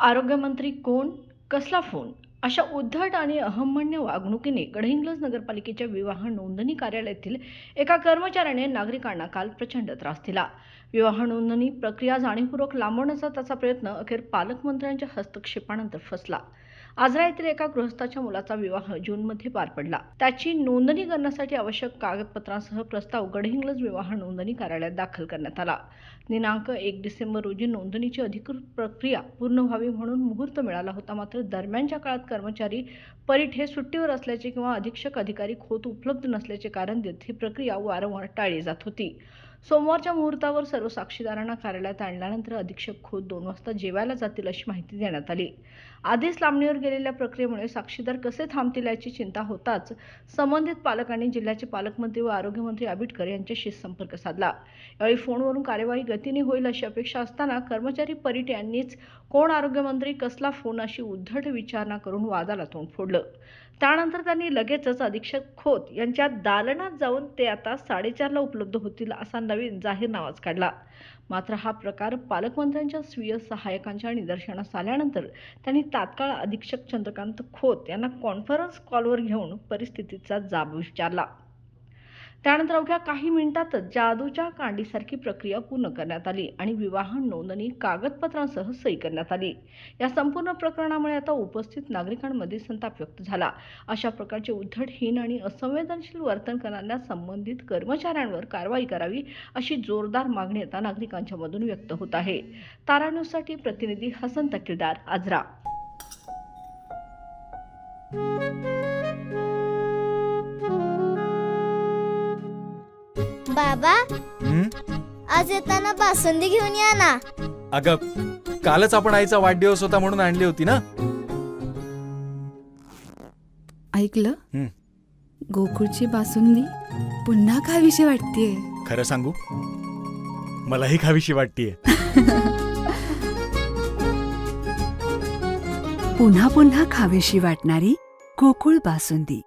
आरोग्यमंत्री कोण? कसला फोन? अशा उद्धट आणि अहंमन्य वागणुकीने गडहिंग्लज नगरपालिकेच्या विवाह नोंदणी कार्यालयातील एका कर्मचाऱ्याने नागरिकांना काल प्रचंड त्रास दिला. विवाह नोंदणी प्रक्रिया जाणीवपूर्वक लांबवण्याचा त्याचा प्रयत्न अखेर पालकमंत्र्यांच्या हस्तक्षेपानंतर फसला. आजरा येथील एका गृहस्थाच्या मुलाचा विवाह जूनमध्ये पार पडला. त्याची नोंदणी करण्यासाठी आवश्यक कागदपत्रांसह प्रस्ताव गडहिंग्लज विवाह नोंदणी कार्यालयात दाखल करण्यात आला. दिनांक 1 डिसेंबर रोजी नोंदणीची अधिकृत प्रक्रिया पूर्ण व्हावी म्हणून मुहूर्त मिळाला होता. मात्र दरम्यानच्या काळात कर्मचारी परिठे सुट्टीवर असल्याचे किंवा अधीक्षक अधिकारी खोत उपलब्ध नसल्याचे कारण देत ही प्रक्रिया वारंवार टाळली जात होती. सोमवारच्या मुहूर्तावर सर्व साक्षीदारांना कार्यालयात आणल्यानंतर अधीक्षक खोत 2 वाजता जेवायला जातील अशी माहिती देण्यात आली. आधीच लांबणीवर गेलेल्या प्रक्रियेमुळे साक्षीदार कसे थांबतील याची चिंता होताच संबंधित पालकांनी जिल्ह्याचे पालकमंत्री व आरोग्यमंत्री आबिटकर यांच्याशी संपर्क साधला. यावेळी फोनवरून कार्यवाही गतीने होईल अशी अपेक्षा असताना कर्मचारी परिटे यांनीच कोण आरोग्यमंत्री, कसला फोन अशी उद्धट विचारणा करून वादाला तोंड फोडलं. त्यानंतर त्यांनी लगेचच अधीक्षक खोत यांच्या दालनात जाऊन ते आता 4:30ला उपलब्ध होतील असा नवीन जाहीरनामाच काढला. मात्र हा प्रकार पालकमंत्र्यांच्या स्वीय सहाय्यकांच्या निदर्शनास आल्यानंतर त्यांनी तात्काळ अधीक्षक चंद्रकांत खोत यांना कॉन्फरन्स कॉलवर घेऊन परिस्थितीचा जाब विचारला. त्यानंतर अवघ्या काही मिनिटातच जादूच्या कांडीसारखी प्रक्रिया पूर्ण करण्यात आली आणि विवाह नोंदणी कागदपत्रांसह सही करण्यात आली. या संपूर्ण प्रकरणामुळे आता उपस्थित नागरिकांमध्ये संताप व्यक्त झाला. अशा प्रकारचे उद्धटहीन आणि असंवेदनशील वर्तन करणाऱ्या संबंधित कर्मचाऱ्यांवर कारवाई करावी अशी जोरदार मागणी आता नागरिकांच्या मधून व्यक्त होत आहे. तारा न्यूजसाठी प्रतिनिधी हसन तकीलदार, आजरा. बाबा, आज येताना बासुंदी घेऊन या ना. अगं, कालच आपण आईचा वाढदिवस होता म्हणून आणली होती ना. ऐकलं? गोकुळची बासुंदी पुन्हा खावीशी वाटतेय. खरं सांगू, मलाही खावीशी वाटतेय. पुन्हा पुन्हा खावीशी वाटणारी गोकुळ बासुंदी.